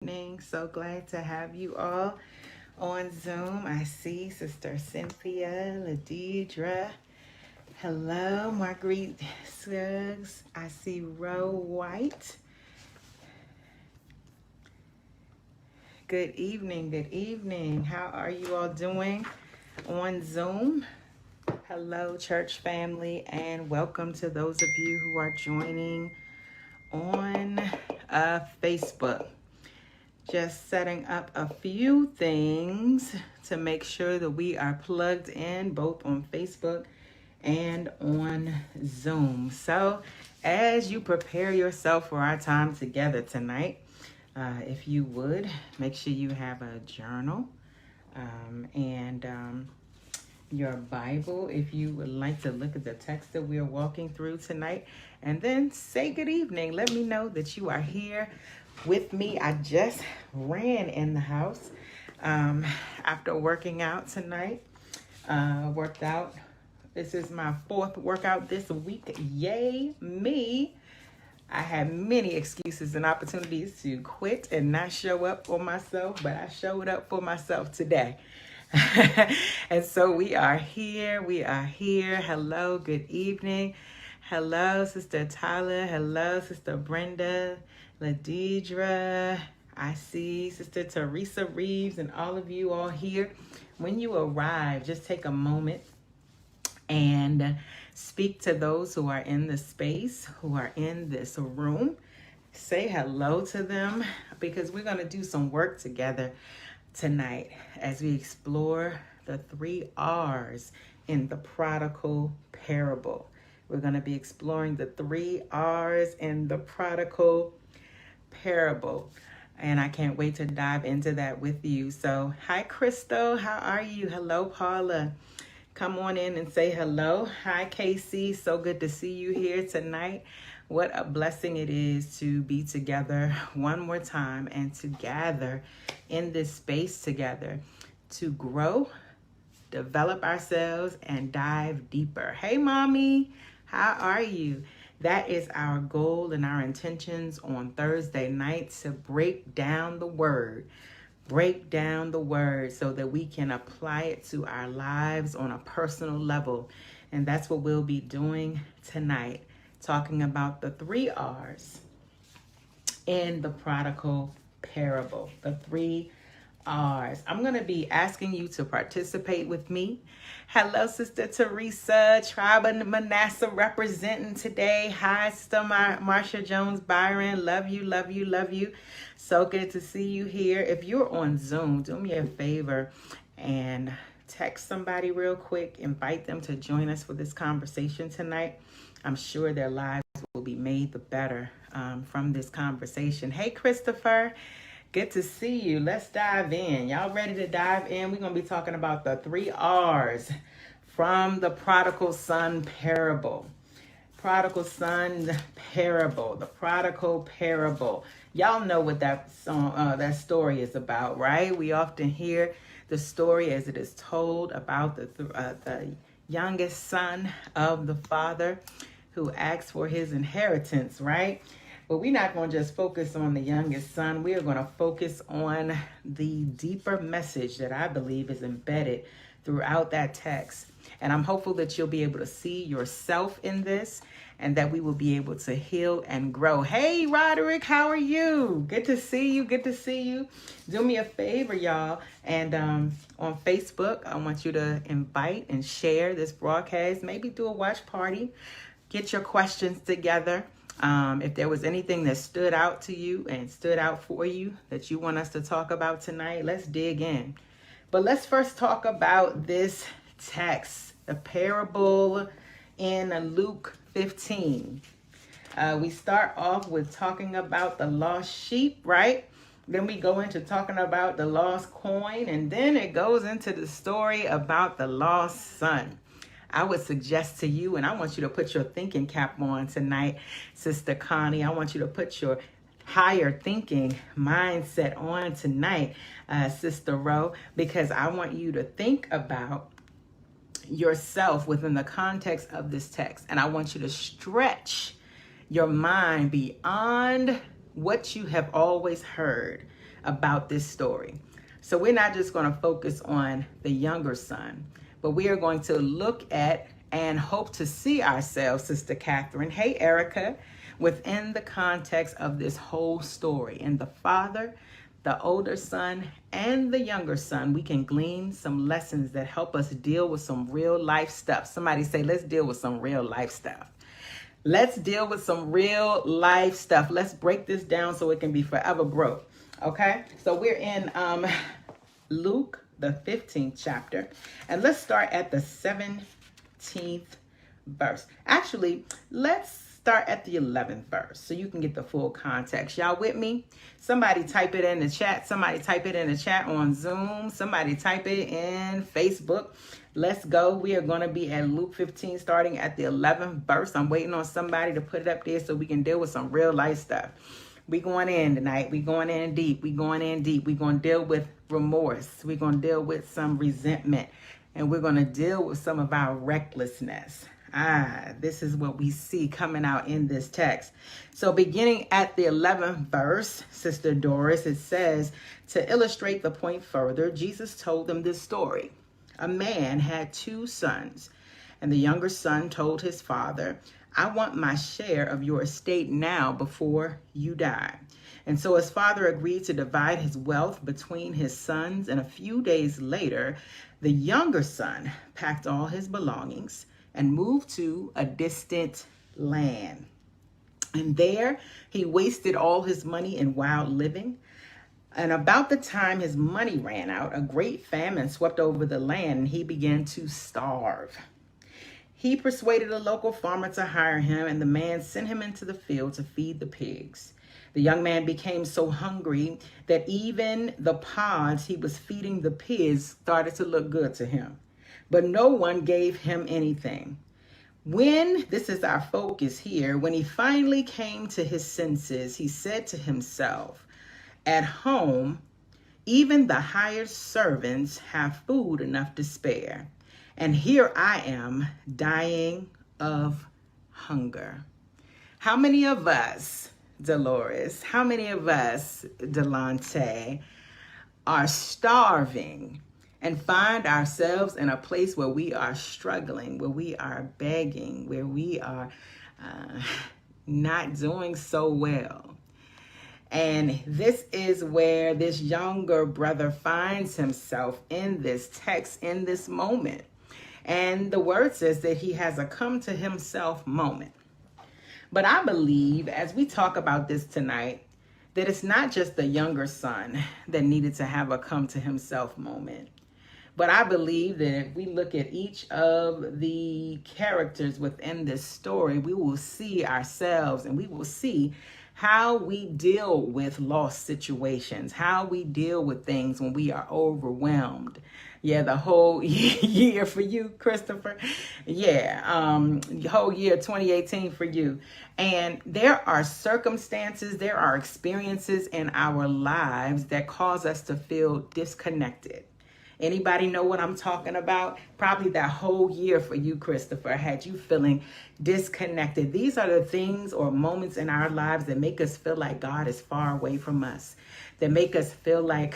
Evening. So glad to have you all on Zoom. I see Sister Cynthia, Ladidra. Hello, Marguerite Suggs. I see Ro White. Good evening. Good evening. How are you all doing on Zoom? Hello, church family, and welcome to those of you who are joining on Facebook. Just setting up a few things to make sure that we are plugged in both on Facebook and on Zoom. So as you prepare yourself for our time together tonight, if you would, make sure you have a journal and your Bible if you would like to look at the text that we are walking through tonight. And then say good evening. Let me know that you are here with me. I just ran in the house after working out tonight. Worked out. This is my fourth workout this week. Yay me. I had many excuses and opportunities to quit and not show up for myself, but I showed up for myself today. And so we are here. We are here. Hello, good evening. Hello, Sister Tyler. Hello, Sister Brenda, Ladidra. I see Sister Teresa Reeves and all of you all here. When you arrive, just take a moment and speak to those who are in the space, who are in this room. Say hello to them because we're going to do some work together tonight as we explore the 3 R's in the prodigal parable. We're going to be exploring the 3 R's in the prodigal parable. And I can't wait to dive into that with you. So, hi, Crystal. How are you? Hello, Paula. Come on in and say hello. Hi, Casey. So good to see you here tonight. What a blessing it is to be together one more time and to gather in this space together to grow, develop ourselves, and dive deeper. Hey, Mommy. How are you? That is our goal and our intentions on Thursday nights to break down the word. Break down the word so that we can apply it to our lives on a personal level. And that's what we'll be doing tonight, talking about the 3 R's in the prodigal parable. The 3 R's. I'm going to be asking you to participate with me. Hello, Sister Teresa, Tribe of Manasseh representing today. Hi, Sister Marsha Jones Byron. Love you, love you, love you. So good to see you here. If you're on Zoom, do me a favor and text somebody real quick. Invite them to join us for this conversation tonight. I'm sure their lives will be made the better from this conversation. Hey, Christopher. Good to see you. Let's dive in. Y'all ready to dive in? We're going to be talking about the 3 R's from the prodigal son parable. Prodigal son parable. The prodigal parable. Y'all know what that song, that story is about, right? We often hear the story as it is told about the youngest son of the father who asks for his inheritance, right? But we're not going to just focus on the youngest son. We are going to focus on the deeper message that I believe is embedded throughout that text. And I'm hopeful that you'll be able to see yourself in this and that we will be able to heal and grow. Hey, Roderick, how are you? Good to see you. Good to see you. Do me a favor, y'all. And on Facebook, I want you to invite and share this broadcast. Maybe do a watch party. Get your questions together. If there was anything that stood out to you and stood out for you that you want us to talk about tonight, let's dig in. But let's first talk about this text, the parable in Luke 15. We start off with talking about the lost sheep, right? Then we go into talking about the lost coin, and then it goes into the story about the lost son. I would suggest to you, and I want you to put your thinking cap on tonight, Sister Connie. I want you to put your higher thinking mindset on tonight, Sister Ro, because I want you to think about yourself within the context of this text. And I want you to stretch your mind beyond what you have always heard. about this story. So we're not just going to focus on the younger son, but we are going to look at and hope to see ourselves, Sister Catherine, hey Erica, within the context of this whole story. And the father, the older son, and the younger son, we can glean some lessons that help us deal with some real life stuff. Somebody say, let's deal with some real life stuff. Let's deal with some real life stuff. Let's break this down so it can be forever broke. Okay, so we're in Luke, the 15th chapter, and let's start at the 17th verse. Actually, let's start at the 11th verse so you can get the full context. Y'all with me? Somebody type it in the chat. Somebody type it in the chat on Zoom. Somebody type it in Facebook. Let's go. We are going to be at Luke 15, starting at the 11th verse. I'm waiting on somebody to put it up there so we can deal with some real life stuff. We going in tonight. We going in deep. We going in deep. We going to deal with remorse. We're going to deal with some resentment. And we're going to deal with some of our recklessness. This is what we see coming out in this text. So beginning at the 11th verse, Sister Doris, it says, to illustrate the point further, Jesus told them this story. A man had 2 sons, and the younger son told his father, I want my share of your estate now before you die. And so his father agreed to divide his wealth between his sons, and a few days later, the younger son packed all his belongings and moved to a distant land. And there he wasted all his money in wild living. And about the time his money ran out, a great famine swept over the land and he began to starve. He persuaded a local farmer to hire him, and the man sent him into the field to feed the pigs. The young man became so hungry that even the pods he was feeding the pigs started to look good to him. But no one gave him anything. This is our focus here, when he finally came to his senses, he said to himself, at home, even the hired servants have food enough to spare, and here I am dying of hunger. How many of us, Dolores, how many of us, Delante, are starving and find ourselves in a place where we are struggling, where we are begging, where we are not doing so well? And this is where this younger brother finds himself in this text, in this moment. And the word says that he has a come to himself moment. But I believe, as we talk about this tonight, that it's not just the younger son that needed to have a come to himself moment. But I believe that if we look at each of the characters within this story, we will see ourselves, and we will see how we deal with lost situations, how we deal with things when we are overwhelmed. Yeah, the whole year for you, Christopher. Yeah, the whole year 2018 for you. And there are circumstances, there are experiences in our lives that cause us to feel disconnected. Anybody know what I'm talking about? Probably that whole year for you, Christopher, had you feeling disconnected. These are the things or moments in our lives that make us feel like God is far away from us, that make us feel like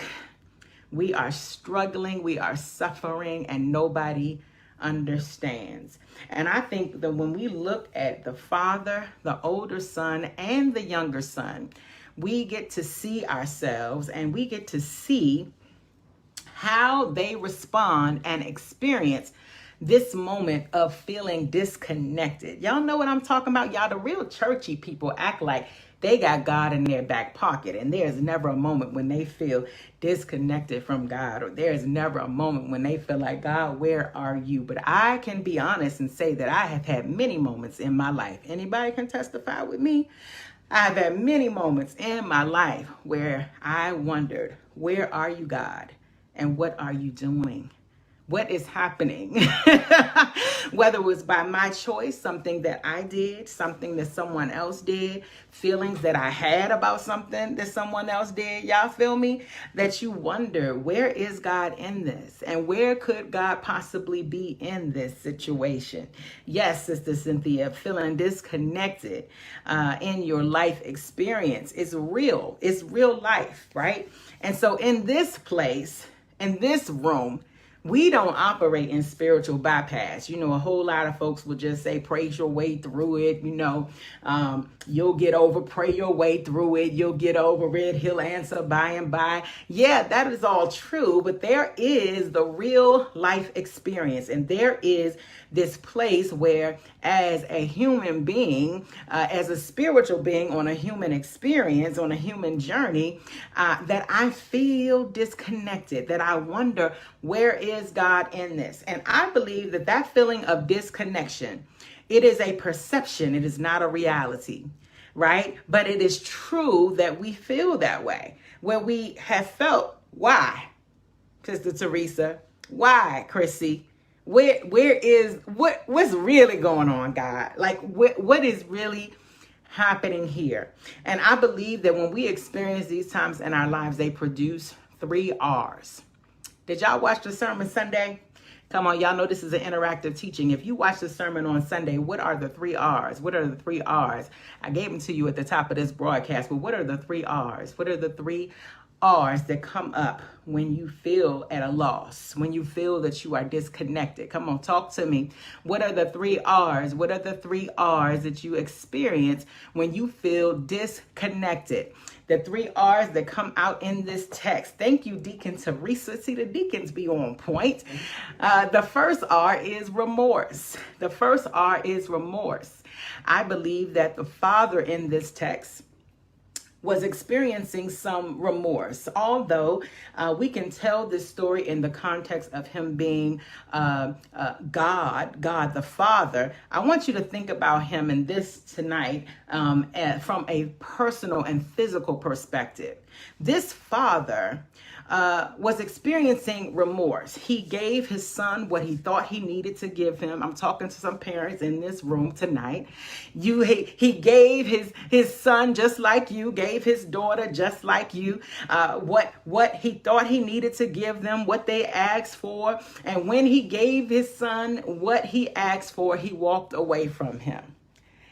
we are struggling, we are suffering, and nobody understands. And I think that when we look at the father, the older son, and the younger son, we get to see ourselves, and we get to see how they respond and experience this moment of feeling disconnected. Y'all know what I'm talking about? Y'all, the real churchy people act like they got God in their back pocket, and there's never a moment when they feel disconnected from God, or there's never a moment when they feel like, God, where are you? But I can be honest and say that I have had many moments in my life. Anybody can testify with me? I've had many moments in my life where I wondered, where are you, God? And what are you doing? What is happening? Whether it was by my choice, something that I did, something that someone else did, feelings that I had about something that someone else did. Y'all feel me? That you wonder, where is God in this? And where could God possibly be in this situation? Yes, Sister Cynthia, feeling disconnected in your life experience is real. It's real life, right? And so in this place, in this room, we don't operate in spiritual bypass. You know, a whole lot of folks will just say, praise your way through it. You know, you'll get over, pray your way through it. You'll get over it. He'll answer by and by. Yeah, that is all true. But there is the real life experience. And there is this place where, as a human being, as a spiritual being on a human experience, on a human journey, that I feel disconnected, that I wonder, where is God in this? And I believe that that feeling of disconnection, it is a perception. It is not a reality, right? But it is true that we feel that way, where we have felt, why, Sister Teresa? Why, Chrissy? What's really going on, God? Like, what is really happening here? And I believe that when we experience these times in our lives, they produce 3 R's. Did y'all watch the sermon Sunday? Come on, y'all know this is an interactive teaching. If you watch the sermon on Sunday, what are the 3 R's? What are the 3 R's? I gave them to you at the top of this broadcast, but what are the 3 R's? What are the 3 R's that come up when you feel at a loss, when you feel that you are disconnected? Come on, talk to me. What are the 3 R's? What are the 3 R's that you experience when you feel disconnected? The 3 R's that come out in this text. Thank you, Deacon Teresa. See, the deacons be on point. The first R is remorse. The first R is remorse. I believe that the father in this text was experiencing some remorse. Although we can tell this story in the context of him being God the Father, I want you to think about him in this tonight from a personal and physical perspective. This father was experiencing remorse. He gave his son what he thought he needed to give him. I'm talking to some parents in this room tonight. He gave his son just like you, gave his daughter just like you, what he thought he needed to give them, what they asked for. And when he gave his son what he asked for, he walked away from him.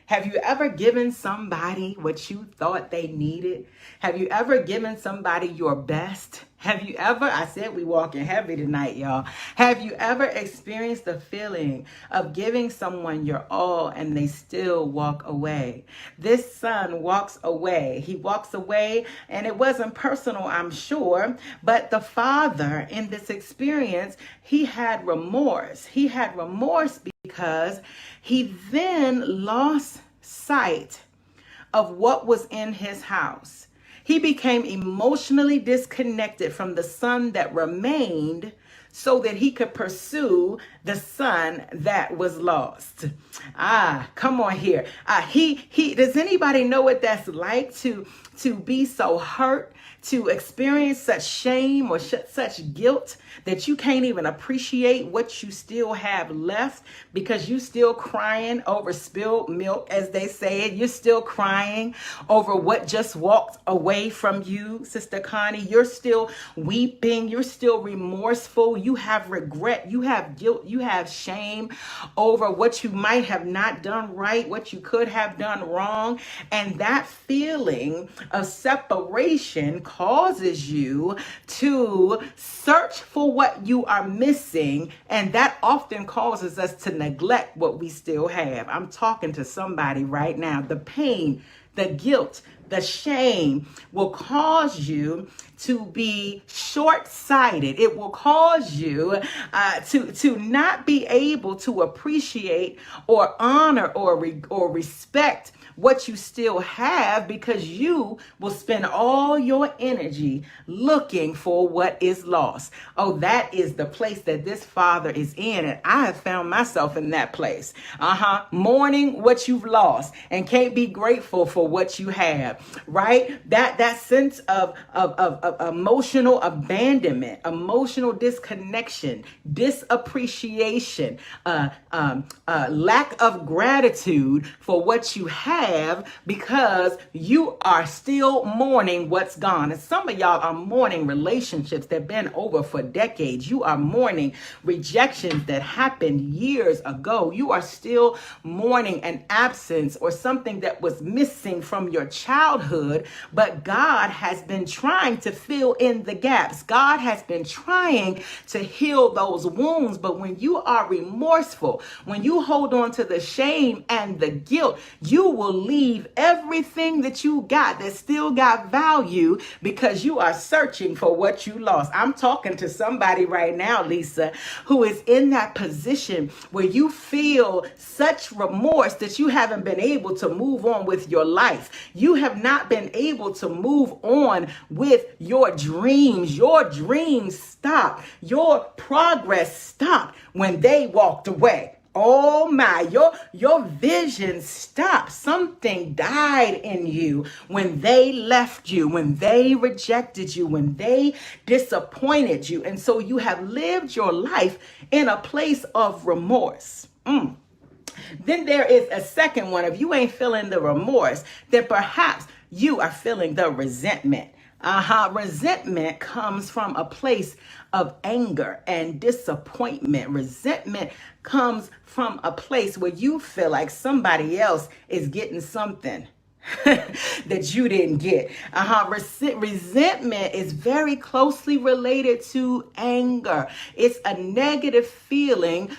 Have you ever given somebody what you thought they needed? Have you ever given somebody your best? Have you ever, I said we walking heavy tonight, y'all. Have you ever experienced the feeling of giving someone your all and they still walk away? This son walks away. He walks away, and it wasn't personal, I'm sure, but the father in this experience, he had remorse. He had remorse because he then lost sight of what was in his house. He became emotionally disconnected from the son that remained so that he could pursue the son that was lost. Come on here. Does anybody know what that's like to be so hurt, to experience such shame or such guilt that you can't even appreciate what you still have left because you still crying over spilled milk, as they say it. You're still crying over what just walked away from you, Sister Connie. You're still weeping. You're still remorseful. You have regret. You have guilt. You have shame over what you might have not done right, what you could have done wrong. And that feeling of separation causes you to search for what you are missing, and that often causes us to neglect what we still have. I'm talking to somebody right now. The pain, the guilt, the shame will cause you to be short-sighted. It will cause you to not be able to appreciate or honor or respect what you still have, because you will spend all your energy looking for what is lost. Oh, that is the place that this father is in. And I have found myself in that place. Mourning what you've lost and can't be grateful for what you have, right? That sense of emotional abandonment, emotional disconnection, disappreciation, lack of gratitude for what you have, because you are still mourning what's gone. And some of y'all are mourning relationships that have been over for decades. You are mourning rejections that happened years ago. You are still mourning an absence or something that was missing from your childhood, but God has been trying to fill in the gaps. God has been trying to heal those wounds. But when you are remorseful, when you hold on to the shame and the guilt, you will leave everything that you got that still got value, because you are searching for what you lost. I'm talking to somebody right now, Lisa, who is in that position where you feel such remorse that you haven't been able to move on with your life. You have not been able to move on with your dreams. Your dreams stopped. Your progress stopped when they walked away. Oh my, your vision stopped. Something died in you when they left you, when they rejected you, when they disappointed you. And so you have lived your life in a place of remorse. Then there is a second one. If you ain't feeling the remorse, then perhaps you are feeling the resentment. Resentment comes from a place of anger and disappointment. Resentment comes from a place where you feel like somebody else is getting something that you didn't get. Resentment is very closely related to anger. It's a negative feeling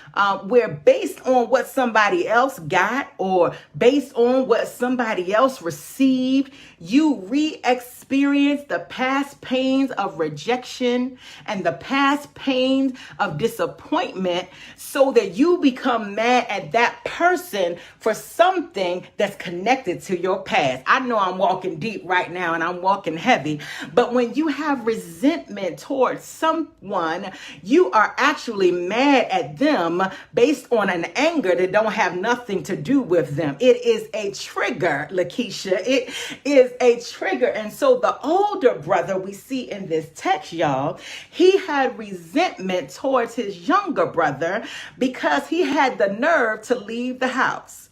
where, based on what somebody else got or based on what somebody else received, you re-experience the past pains of rejection and the past pains of disappointment, so that you become mad at that person for something that's connected to your past. I know I'm walking deep right now and I'm walking heavy, but when you have resentment towards someone, you are actually mad at them based on an anger that don't have nothing to do with them. It is a trigger, Lakeisha. It is a trigger. And so the older brother we see in this text, y'all, he had resentment towards his younger brother because he had the nerve to leave the house.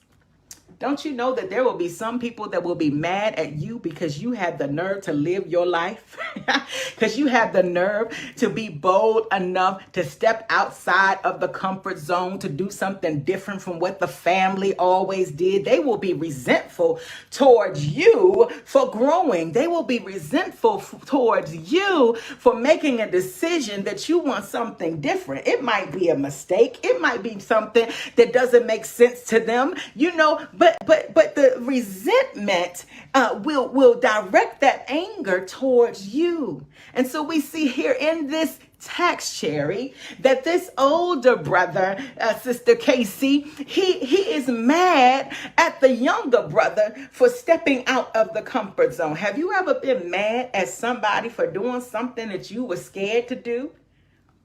Don't you know that there will be some people that will be mad at you because you had the nerve to live your life? Because you had the nerve to be bold enough to step outside of the comfort zone, to do something different from what the family always did. They will be resentful towards you for growing. They will be resentful towards you for making a decision that you want something different. It might be a mistake. It might be something that doesn't make sense to them, but the resentment will direct that anger towards you. And so we see here in this text, Cherry, that this older brother, Sister Casey, he is mad at the younger brother for stepping out of the comfort zone. Have you ever been mad at somebody for doing something that you were scared to do?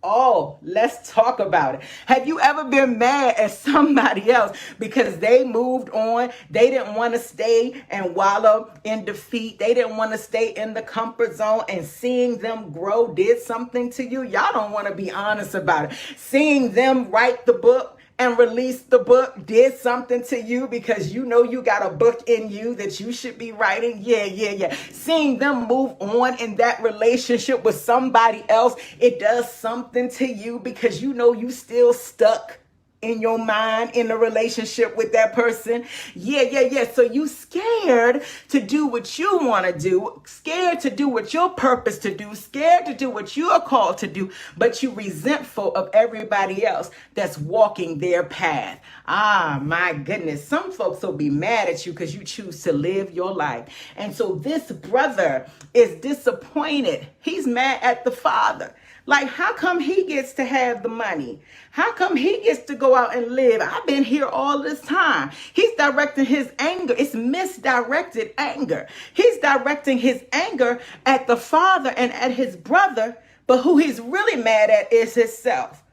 Oh, let's talk about it. Have you ever been mad at somebody else because they moved on? They didn't want to stay and wallow in defeat. They didn't want to stay in the comfort zone, and seeing them grow did something to you. Y'all don't want to be honest about it. Seeing them write the book and release the book did something to you, because you know you got a book in you that you should be writing. Yeah. Seeing them move on in that relationship with somebody else, it does something to you, because you know you still stuck in your mind in a relationship with that person. Yeah. So you scared to do what you want to do, scared to do what you're purposed to do, scared to do what you are called to do, but you resentful of everybody else that's walking their path. Ah, my goodness. Some folks will be mad at you because you choose to live your life. And so this brother is disappointed. He's mad at the father Like, how come he gets to have the money? How come he gets to go out and live? I've been here all this time. He's directing his anger. It's misdirected anger. He's directing his anger at the father and at his brother, but who he's really mad at is himself.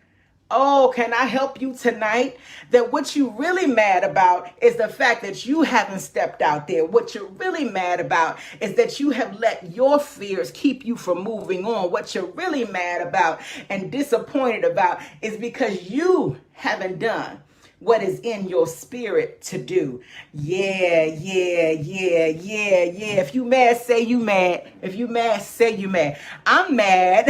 Oh, can I help you tonight? That what you're really mad about is the fact that you haven't stepped out there. What you're really mad about is that you have let your fears keep you from moving on. What you're really mad about and disappointed about is because you haven't done what is in your spirit to do. Yeah. If you mad, say you mad. If you mad, say you mad. I'm mad.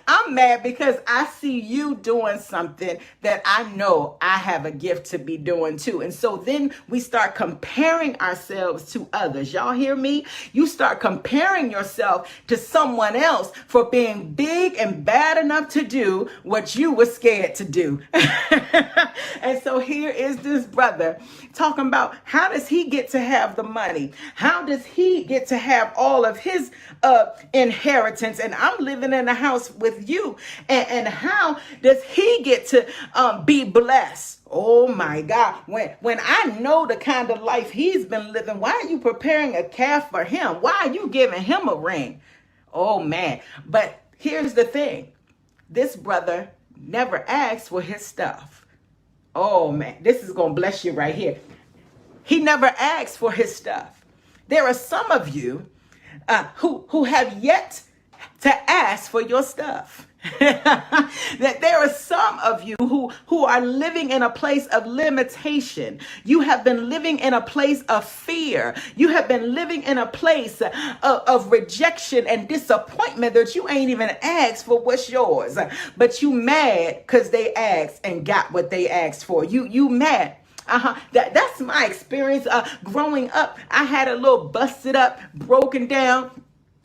I'm mad because I see you doing something that I know I have a gift to be doing too. And so then we start comparing ourselves to others. Y'all hear me? You start comparing yourself to someone else for being big and bad enough to do what you were scared to do. And so here is this brother talking about, how does he get to have the money? How does he get to have all of his inheritance? And I'm living in a house with you. And how does he get to be blessed? Oh my God. When I know the kind of life he's been living, why are you preparing a calf for him? Why are you giving him a ring? Oh man. But here's the thing. This brother never asked for his stuff. Oh man, this is going to bless you right here. He never asked for his stuff. There are some of you who have yet to ask for your stuff. That there are some of you who are living in a place of limitation. You have been living in a place of fear. You have been living in a place of rejection and disappointment that you ain't even asked for what's yours. But you mad because they asked and got what they asked for. You mad. That's my experience growing up. I had a little busted up, broken down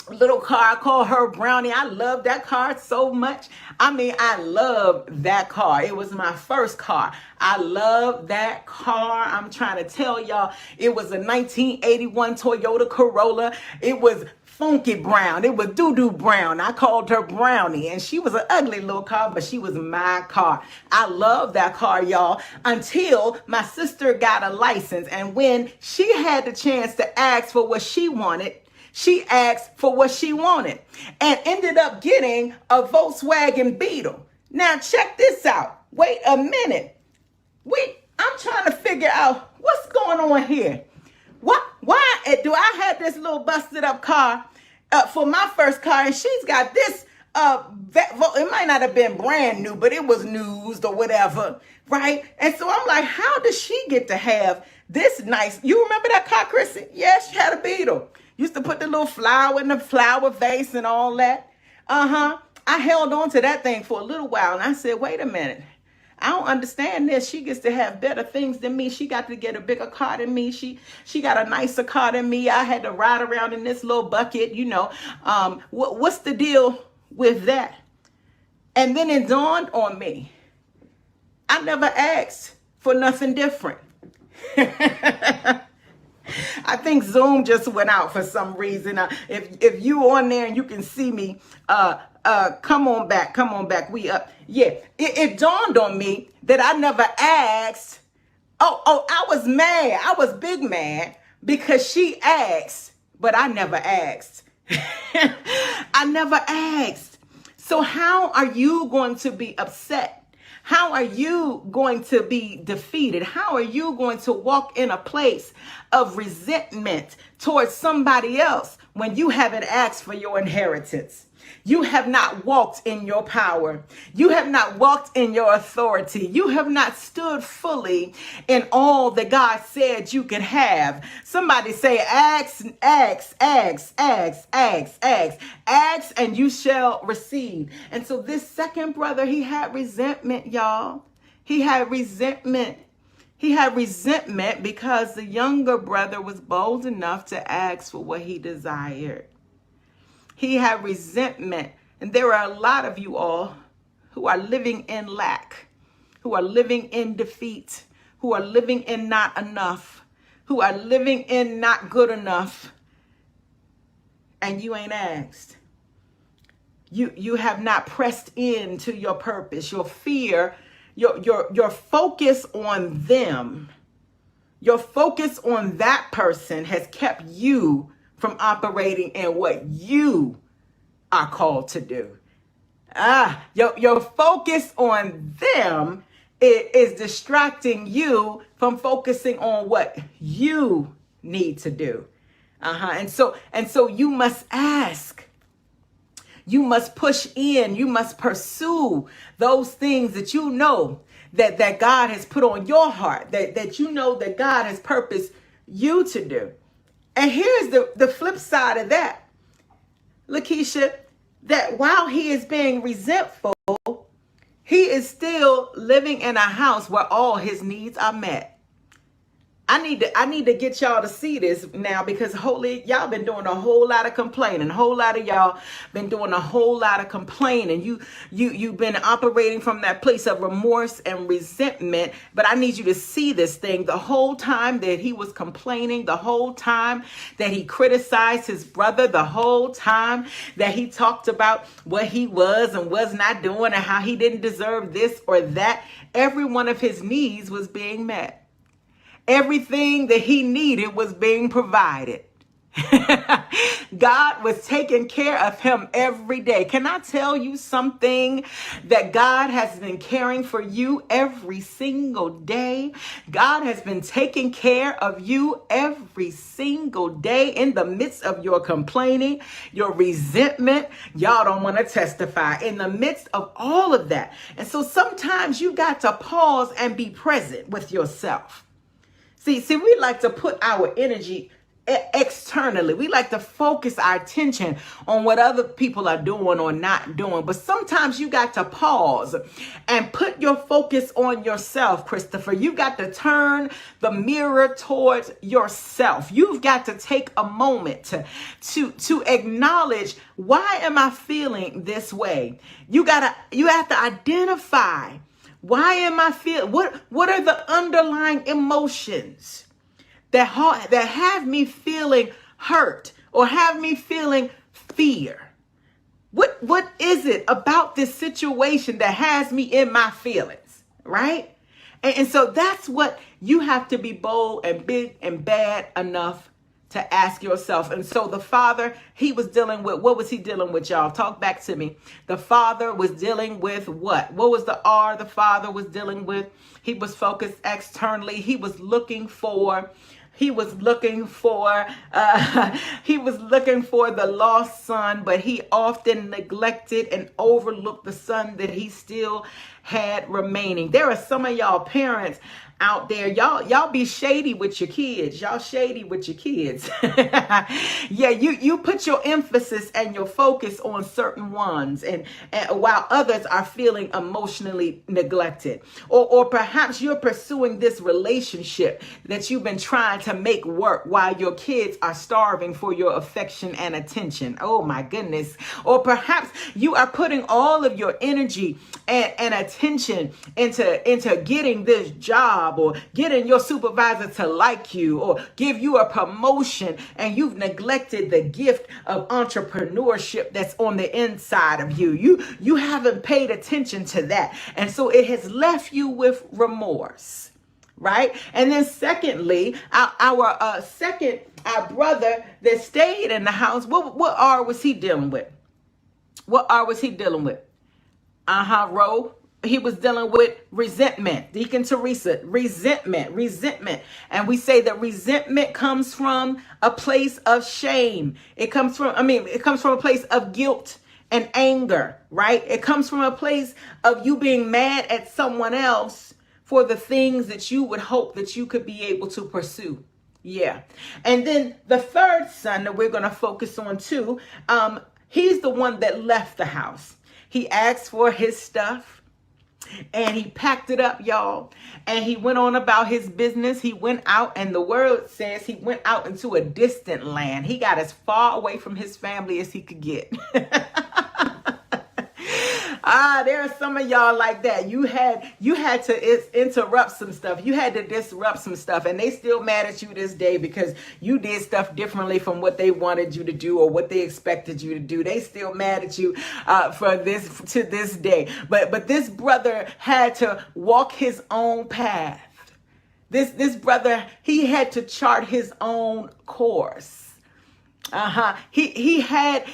little car. I call her Brownie. I love that car so much. I mean, I love that car. It was my first car. I love that car. I'm trying to tell y'all, it was a 1981 Toyota Corolla. It was funky brown. It was doo-doo brown. I called her Brownie, and she was an ugly little car, but she was my car. I love that car, y'all, until my sister got a license. And when she had the chance to ask for what she wanted, she asked for what she wanted and ended up getting a Volkswagen Beetle. Now check this out. Wait a minute. I'm trying to figure out what's going on here. Why do I have this little busted up car for my first car, and she's got this it might not have been brand new, but it was used or whatever, right? And so I'm like, how does she get to have this nice? You remember that car, Chrissy? Yes, she had a Beetle. Used to put the little flower in the flower vase and all that. I held on to that thing for a little while, and I said, wait a minute. I don't understand this. She gets to have better things than me. She got to get a bigger car than me. She got a nicer car than me. I had to ride around in this little bucket, What's the deal with that? And then it dawned on me, I never asked for nothing different. I think Zoom just went out for some reason. If you on there and you can see me, come on back. We up. Yeah, it dawned on me that I never asked. I was mad. I was big mad because she asked, but I never asked. I never asked. So how are you going to be upset? How are you going to be defeated? How are you going to walk in a place of resentment towards somebody else when you haven't asked for your inheritance? You have not walked in your power. You have not walked in your authority. You have not stood fully in all that God said you could have. Somebody say, ask, and you shall receive. And so this second brother, he had resentment, y'all. He had resentment. He had resentment because the younger brother was bold enough to ask for what he desired. He had resentment. And there are a lot of you all who are living in lack, who are living in defeat, who are living in not enough, who are living in not good enough. And you ain't asked. you have not pressed into your purpose. Your fear, your focus on them, your focus on that person has kept you from operating in what you are called to do. Your focus on them is distracting you from focusing on what you need to do. And so you must ask. You must push in. You must pursue those things that you know that God has put on your heart, that you know that God has purposed you to do. And here's the flip side of that, Lakeisha, that while he is being resentful, he is still living in a house where all his needs are met. I need to get y'all to see this now, because y'all been doing a whole lot of complaining. A whole lot of y'all been doing a whole lot of complaining. You've been operating from that place of remorse and resentment. But I need you to see this thing. The whole time that he was complaining, the whole time that he criticized his brother, the whole time that he talked about what he was and was not doing and how he didn't deserve this or that, every one of his needs was being met. Everything that he needed was being provided. God was taking care of him every day. Can I tell you something? That God has been caring for you every single day. God has been taking care of you every single day in the midst of your complaining, your resentment. Y'all don't want to testify. In the midst of all of that. And so sometimes you got to pause and be present with yourself. See, we like to put our energy externally. We like to focus our attention on what other people are doing or not doing. But sometimes you got to pause and put your focus on yourself, Christopher. You got to turn the mirror towards yourself. You've got to take a moment to acknowledge, why am I feeling this way? You have to identify, why am I feeling? What are the underlying emotions that have me feeling hurt or have me feeling fear? What is it about this situation that has me in my feelings, right? And so that's what you have to be bold and big and bad enough to ask yourself. And so the father, he was dealing with, what was he dealing with, y'all? Talk back to me. The father was dealing with what? What was the R the father was dealing with? He was focused externally. He was looking for the lost son, but he often neglected and overlooked the son that he still had remaining. There are some of y'all parents out there, y'all be shady with your kids. Y'all shady with your kids. Yeah, you put your emphasis and your focus on certain ones, and while others are feeling emotionally neglected. Or perhaps you're pursuing this relationship that you've been trying to make work while your kids are starving for your affection and attention. Oh my goodness. Or perhaps you are putting all of your energy and attention into getting this job, or getting your supervisor to like you or give you a promotion, and you've neglected the gift of entrepreneurship that's on the inside of you. You haven't paid attention to that. And so it has left you with remorse, right? And then secondly, our brother that stayed in the house, what R was he dealing with? What R was he dealing with? Ro. He was dealing with resentment. Deacon Teresa, resentment. And we say that resentment comes from a place of shame. It comes from a place of guilt and anger, right? It comes from a place of you being mad at someone else for the things that you would hope that you could be able to pursue. Yeah. And then the third son that we're going to focus on too, he's the one that left the house. He asked for his stuff and he packed it up, y'all. And he went on about his business. He went out, and the word says he went out into a distant land. He got as far away from his family as he could get. There are some of y'all like that. You had to interrupt some stuff. You had to disrupt some stuff, and they still mad at you this day because you did stuff differently from what they wanted you to do or what they expected you to do. They still mad at you for this to this day. But this brother had to walk his own path. This brother, he had to chart his own course. He had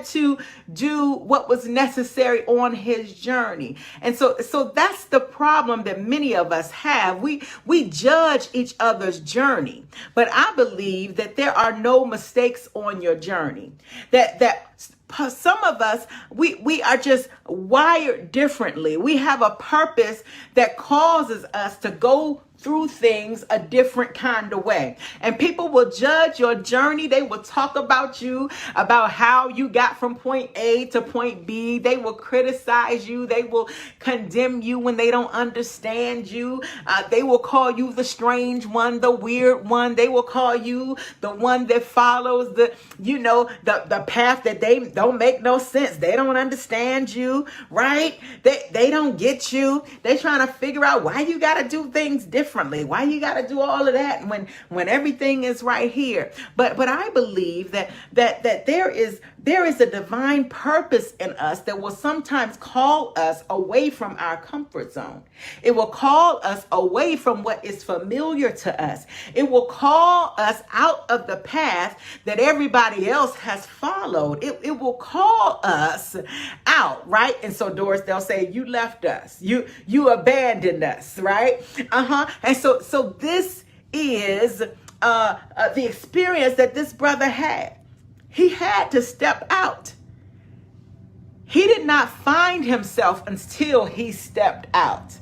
to do what was necessary on his journey. And so that's the problem that many of us have. We judge each other's journey, but I believe that there are no mistakes on your journey. That some of us, we are just wired differently. We have a purpose that causes us to go through things a different kind of way. And people will judge your journey. They will talk about you, about how you got from point A to point B. They will criticize you. They will condemn you when they don't understand you. They will call you the strange one, the weird one. They will call you the one that follows the path that they don't make no sense. They don't understand you, right? They don't get you. They trying to figure out why you got to do things differently. Why you got to do all of that when everything is right here? But I believe that there is a divine purpose in us that will sometimes call us away from our comfort zone. It will call us away from what is familiar to us. It will call us out of the path that everybody else has followed. It will call us out, right? And so, Doris, they'll say, you left us. You abandoned us, right? And so this is the experience that this brother had. He had to step out. He did not find himself until he stepped out.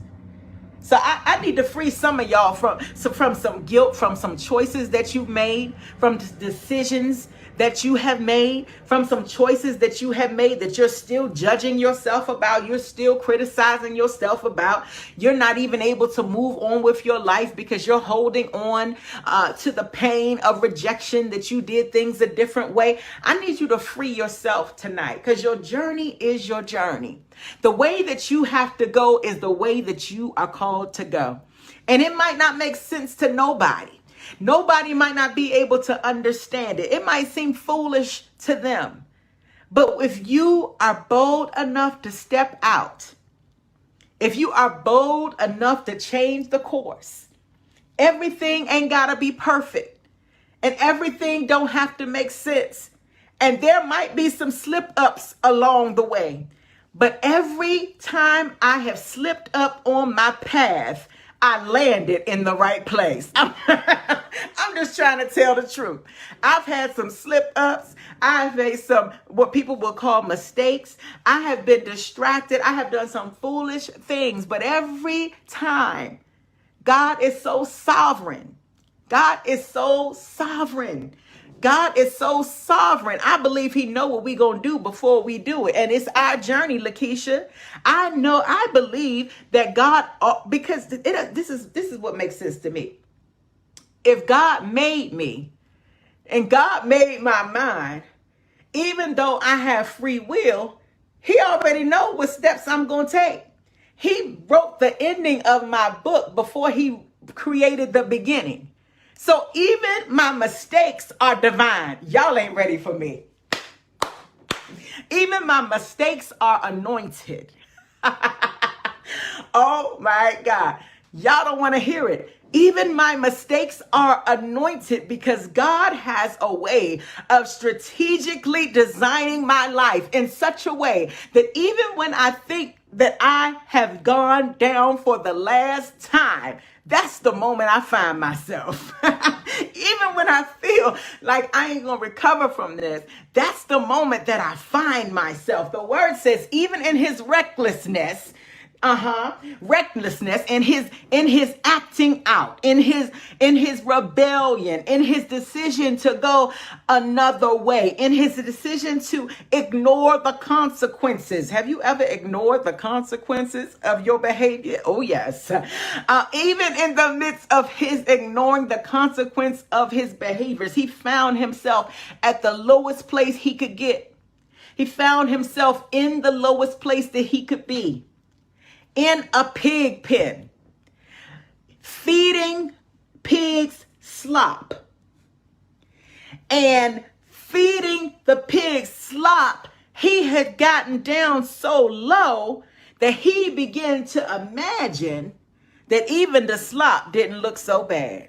So I need to free some of y'all from some guilt, from some choices that you've made, from decisions that you have made, from some choices that you have made that you're still judging yourself about, you're still criticizing yourself about. You're not even able to move on with your life because you're holding on to the pain of rejection that you did things a different way. I need you to free yourself tonight because your journey is your journey. The way that you have to go is the way that you are called to go. And it might not make sense to nobody. Nobody might not be able to understand it. It might seem foolish to them. But if you are bold enough to step out, if you are bold enough to change the course, everything ain't gotta be perfect. And everything don't have to make sense. And there might be some slip-ups along the way. But every time I have slipped up on my path, I landed in the right place. I'm just trying to tell the truth. I've had some slip-ups. I've made some what people will call mistakes. I have been distracted. I have done some foolish things. But every time, God is so sovereign. God is so sovereign. God is so sovereign. I believe he know what we going to do before we do it. And it's our journey, Lakeisha. I believe that God, because this is what makes sense to me. If God made me and God made my mind, even though I have free will, he already know what steps I'm going to take. He wrote the ending of my book before he created the beginning. So even my mistakes are divine. Y'all ain't ready for me. Even my mistakes are anointed. Oh my God. Y'all don't want to hear it. Even my mistakes are anointed because God has a way of strategically designing my life in such a way that even when I think that I have gone down for the last time, that's the moment I find myself. Even when I feel like I ain't going to recover from this, that's the moment that I find myself. The word says, even in his recklessness, recklessness, in his acting out, in his rebellion, in his decision to go another way, in his decision to ignore the consequences. Have you ever ignored the consequences of your behavior? Oh yes. Even in the midst of his ignoring the consequence of his behaviors, he found himself at the lowest place he could get. He found himself in the lowest place that he could be, in a pig pen, feeding pigs slop. And feeding the pigs slop, he had gotten down so low that he began to imagine that even the slop didn't look so bad.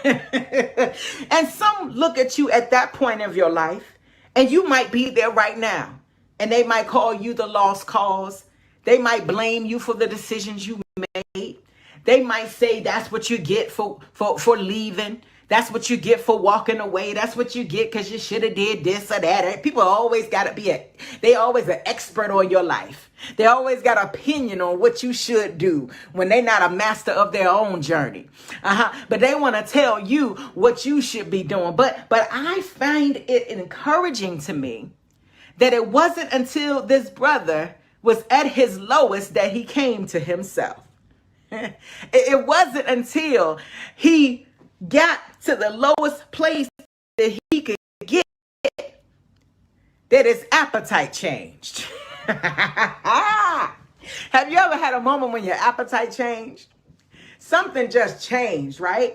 And some look at you at that point of your life, and you might be there right now, and they might call you the lost cause. They might blame you for the decisions you made. They might say that's what you get for leaving. That's what you get for walking away. That's what you get because you should have did this or that. People always got to be they always an expert on your life. They always got an opinion on what you should do when they're not a master of their own journey. But they want to tell you what you should be doing. But I find it encouraging to me that it wasn't until this brother was at his lowest that he came to himself. It wasn't until he got to the lowest place that he could get that his appetite changed. Have you ever had a moment when your appetite changed? Something just changed, right?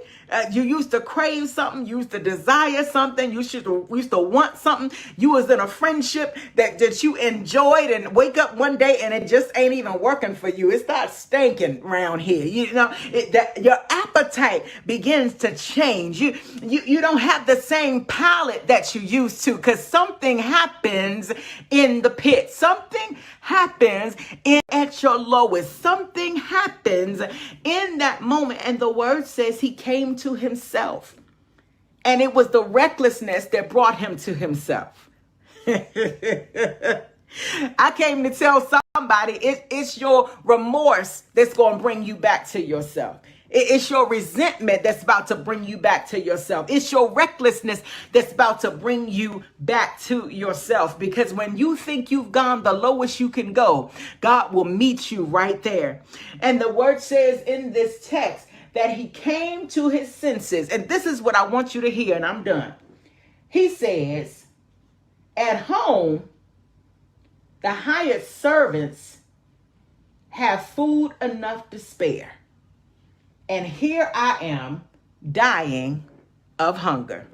You used to crave something. You used to desire something. You used to want something. You was in a friendship that you enjoyed, and wake up one day and it just ain't even working for you. It starts stinking around here. Your appetite begins to change. You don't have the same palate that you used to, because something happens in the pit. Something happens at your lowest. Something happens in that moment. And the word says he came to himself. And it was the recklessness that brought him to himself. I came to tell somebody it's your remorse that's going to bring you back to yourself. It's your resentment that's about to bring you back to yourself. It's your recklessness that's about to bring you back to yourself. Because when you think you've gone the lowest you can go, God will meet you right there. And the word says in this text that he came to his senses. And this is what I want you to hear, and I'm done. He says, at home, the hired servants have food enough to spare. And here I am dying of hunger.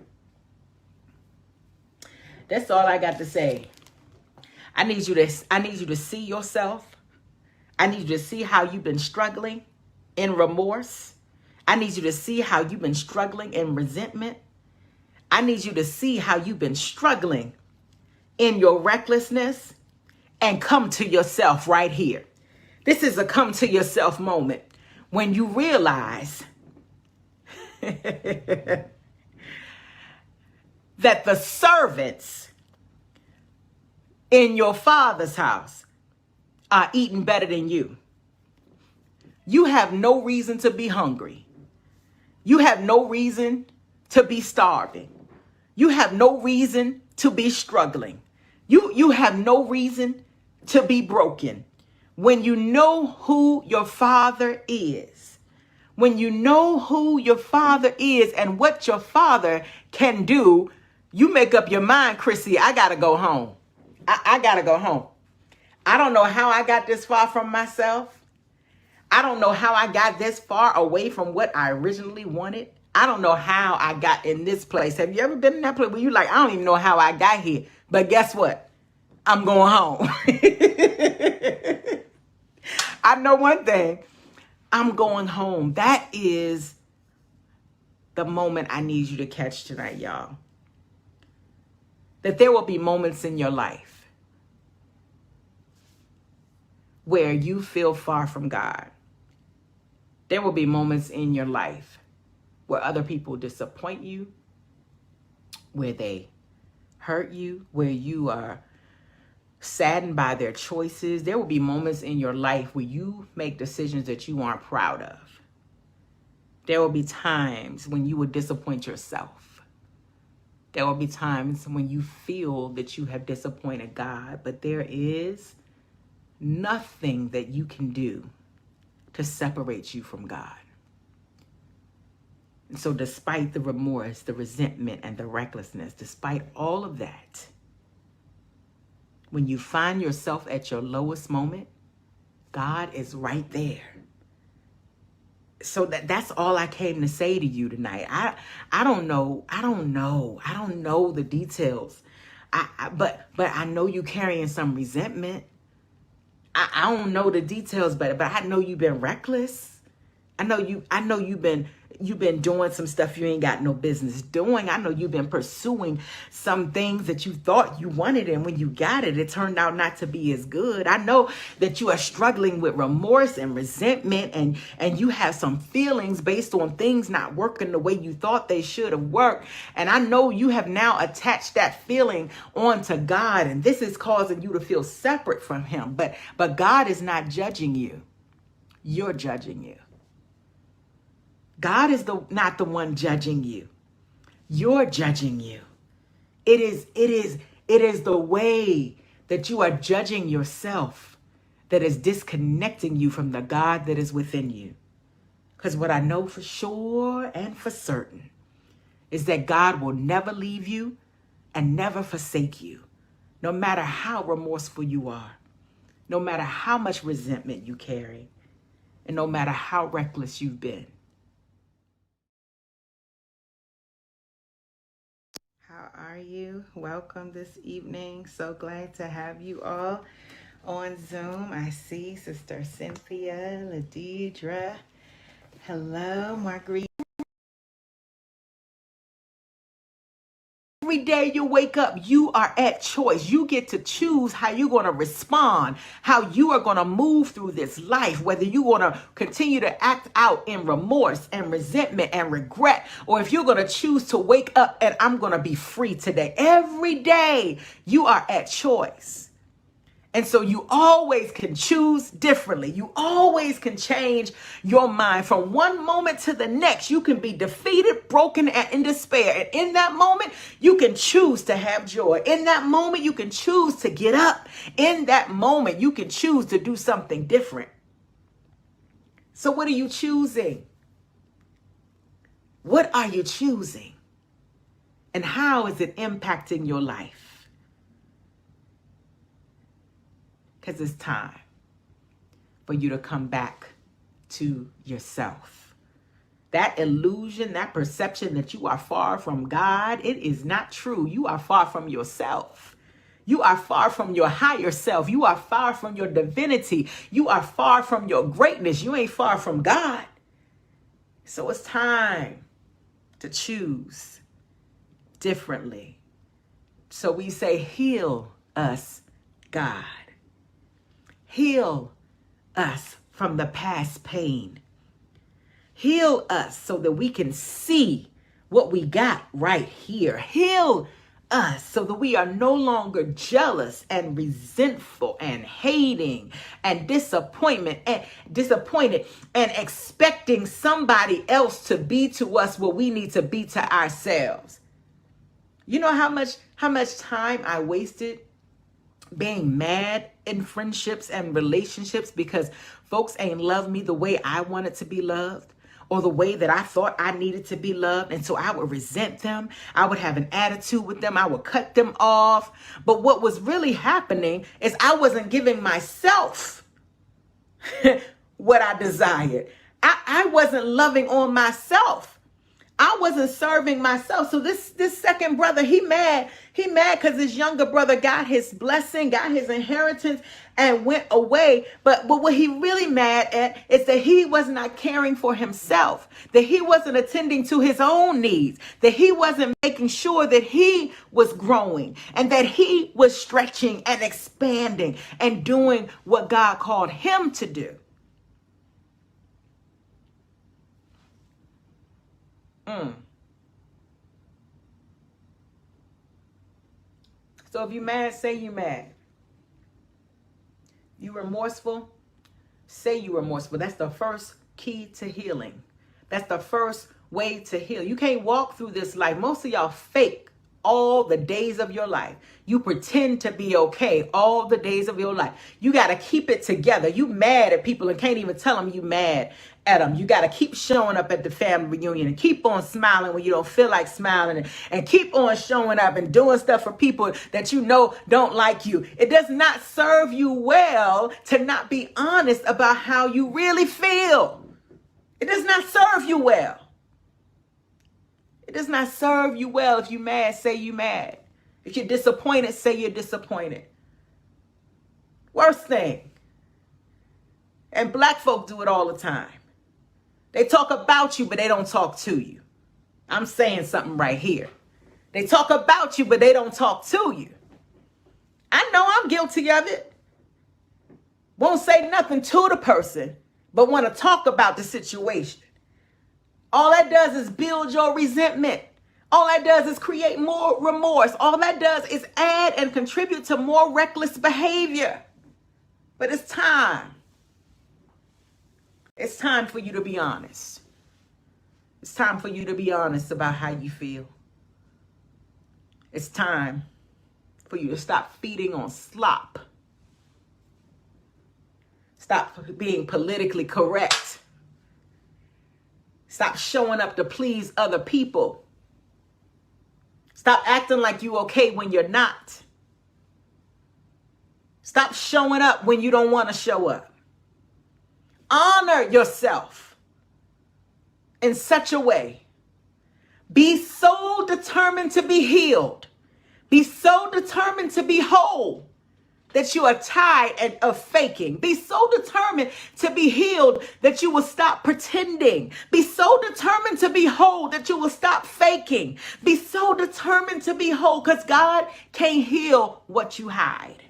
That's all I got to say. I need you to see yourself. I need you to see how you've been struggling in remorse. I need you to see how you've been struggling in resentment. I need you to see how you've been struggling in your recklessness, and come to yourself right here. This is a come to yourself moment. When you realize that the servants in your father's house are eating better than you. You have no reason to be hungry. You have no reason to be starving. You have no reason to be struggling. You have no reason to be broken. When you know who your father is, when you know who your father is and what your father can do, you make up your mind, Chrissy, I got to go home. I got to go home. I don't know how I got this far from myself. I don't know how I got this far away from what I originally wanted. I don't know how I got in this place. Have you ever been in that place where you're like, I don't even know how I got here. But guess what? I'm going home. I know one thing. I'm going home. That is the moment I need you to catch tonight, y'all. That there will be moments in your life where you feel far from God. There will be moments in your life where other people disappoint you, where they hurt you, where you are saddened by their choices. There will be moments in your life where you make decisions that you aren't proud of. There will be times when you will disappoint yourself. There will be times when you feel that you have disappointed God, but there is nothing that you can do to separate you from God. And so despite the remorse, the resentment, and the recklessness, despite all of that, When you find yourself at your lowest moment, God is right there. So that's all I came to say to you tonight. I don't know the details. But I know you carrying some resentment. I don't know the details, but I know you've been reckless. I know you've been doing some stuff you ain't got no business doing. I know you've been pursuing some things that you thought you wanted, and when you got it, it turned out not to be as good. I know that you are struggling with remorse and resentment, and you have some feelings based on things not working the way you thought they should have worked. And I know you have now attached that feeling onto God, and this is causing you to feel separate from him. But God is not judging you. You're judging you. God is not the one judging you. You're judging you. It is the way that you are judging yourself that is disconnecting you from the God that is within you. Because what I know for sure and for certain is that God will never leave you and never forsake you, no matter how remorseful you are, no matter how much resentment you carry, and no matter how reckless you've been. How are you? Welcome this evening. So glad to have you all on Zoom. I see Sister Cynthia, Ladidra. Hello, Marguerite. Every day you wake up, you are at choice. You get to choose how you're going to respond, how you are going to move through this life, whether you're going to continue to act out in remorse and resentment and regret, or if you're going to choose to wake up and I'm going to be free today. Every day you are at choice. And so you always can choose differently. You always can change your mind from one moment to the next. You can be defeated, broken, and in despair. And in that moment, you can choose to have joy. In that moment, you can choose to get up. In that moment, you can choose to do something different. So what are you choosing? What are you choosing? And how is it impacting your life? Because it's time for you to come back to yourself. That illusion, that perception that you are far from God, it is not true. You are far from yourself. You are far from your higher self. You are far from your divinity. You are far from your greatness. You ain't far from God. So it's time to choose differently. So we say, heal us, God. Heal us from the past pain. Heal us so that we can see what we got right here. Heal us so that we are no longer jealous and resentful and hating and disappointed and expecting somebody else to be to us what we need to be to ourselves. You know how much time I wasted being mad in friendships and relationships because folks ain't loved me the way I wanted to be loved or the way that I thought I needed to be loved. And so I would resent them. I would have an attitude with them. I would cut them off. But what was really happening is I wasn't giving myself what I desired. I wasn't loving on myself. I wasn't serving myself. So this second brother, he mad because his younger brother got his blessing, got his inheritance, and went away. But what he really mad at is that he was not caring for himself, that he wasn't attending to his own needs, that he wasn't making sure that he was growing and that he was stretching and expanding and doing what God called him to do. So if you mad, say you mad. You remorseful, say you remorseful. That's the first key to healing. That's the first way to heal. You can't walk through this life. Most of y'all fake all the days of your life. You pretend to be okay all the days of your life. You got to keep it together. You mad at people and can't even tell them you mad at them. You got to keep showing up at the family reunion and keep on smiling when you don't feel like smiling, and keep on showing up and doing stuff for people that you know don't like you. It does not serve you well to not be honest about how you really feel. It does not serve you well. It does not serve you well. If you're mad, say you're mad. If you're disappointed, say you're disappointed. Worst thing. And black folk do it all the time. They talk about you, but they don't talk to you. I'm saying something right here. They talk about you, but they don't talk to you. I know I'm guilty of it. Won't say nothing to the person, but want to talk about the situation. All that does is build your resentment. All that does is create more remorse. All that does is add and contribute to more reckless behavior. But it's time. It's time for you to be honest. It's time for you to be honest about how you feel. It's time for you to stop feeding on slop. Stop being politically correct. Stop showing up to please other people. Stop acting like you okay when you're not. Stop showing up when you don't want to show up. Honor yourself in such a way. Be so determined to be healed. Be so determined to be whole that you are tired of faking. Be so determined to be healed that you will stop pretending. Be so determined to be whole that you will stop faking. Be so determined to be whole because God can't heal what you hide.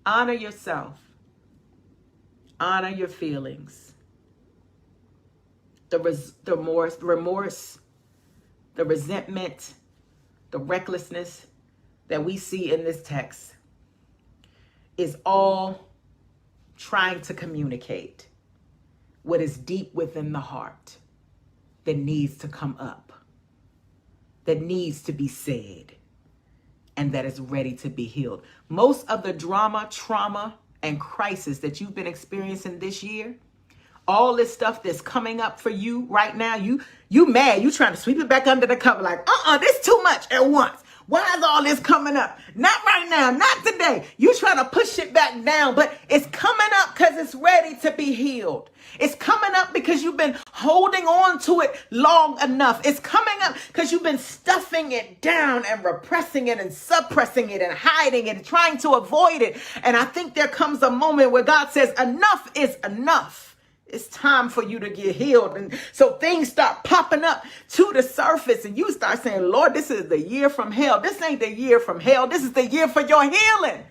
Honor yourself. Honor your feelings. The remorse, the resentment, the recklessness that we see in this text is all trying to communicate what is deep within the heart that needs to come up, that needs to be said, and that is ready to be healed. Most of the drama, trauma, and crisis that you've been experiencing this year, all this stuff that's coming up for you right now, you mad, you trying to sweep it back under the cover like, this too much at once. Why is all this coming up? Not right now, not today. You trying to push it back down, but it's coming up because it's ready to be healed. It's coming up because you've been holding on to it long enough. It's coming up because you've been stuffing it down and repressing it and suppressing it and hiding it and trying to avoid it. And I think there comes a moment where God says, enough is enough. It's time for you to get healed. And so things start popping up to the surface and you start saying, Lord, this is the year from hell. This ain't the year from hell. This is the year for your healing.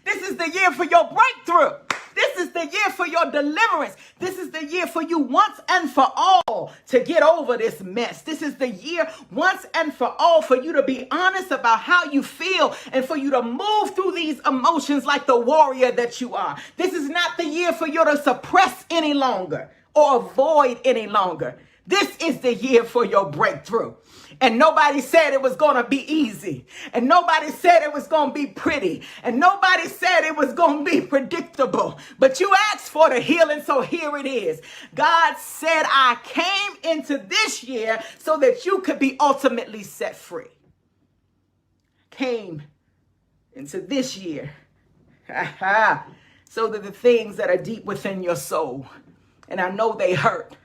This is the year for your breakthrough. This is the year for your deliverance. This is the year for you once and for all to get over this mess. This is the year once and for all for you to be honest about how you feel and for you to move through these emotions like the warrior that you are. This is not the year for you to suppress any longer or avoid any longer. This is the year for your breakthrough. And nobody said it was going to be easy. And nobody said it was going to be pretty. And nobody said it was going to be predictable. But you asked for the healing, so here it is. God said, I came into this year so that you could be ultimately set free. Came into this year so that the things that are deep within your soul, and I know they hurt.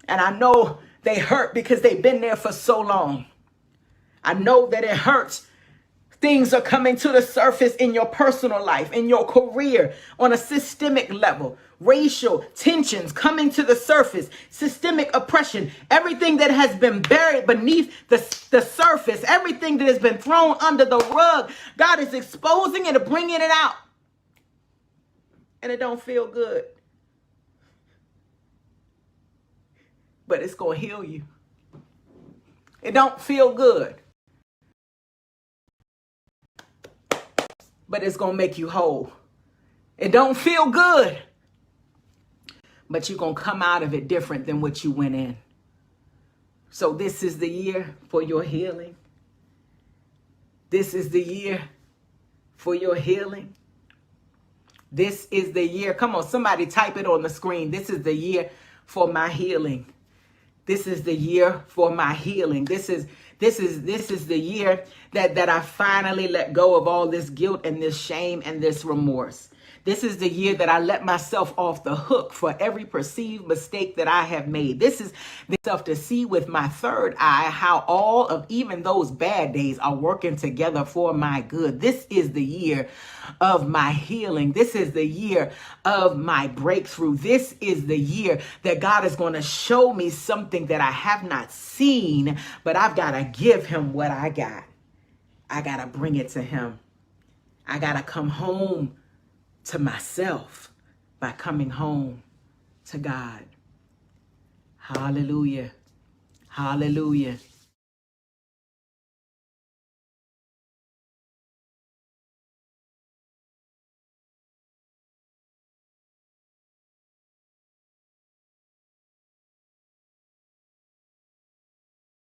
And I know they hurt because they've been there for so long. I know that it hurts. Things are coming to the surface in your personal life, in your career, on a systemic level. Racial tensions coming to the surface, systemic oppression, everything that has been buried beneath the surface, everything that has been thrown under the rug, God is exposing it and bringing it out. And it don't feel good. But it's going to heal you. It don't feel good. But it's going to make you whole. It don't feel good. but you're going to come out of it different than what you went in. So this is the year for your healing. This is the year for your healing. This is the year. Come on, somebody type it on the screen. This is the year for my healing. This is the year for my healing. This is the year that I finally let go of all this guilt and this shame and this remorse. This is the year that I let myself off the hook for every perceived mistake that I have made. This is the stuff to see with my third eye how all of even those bad days are working together for my good. This is the year of my healing. This is the year of my breakthrough. This is the year that God is going to show me something that I have not seen, but I've got to give him what I got. I got to bring it to him. I got to come home to myself by coming home to God. Hallelujah. Hallelujah.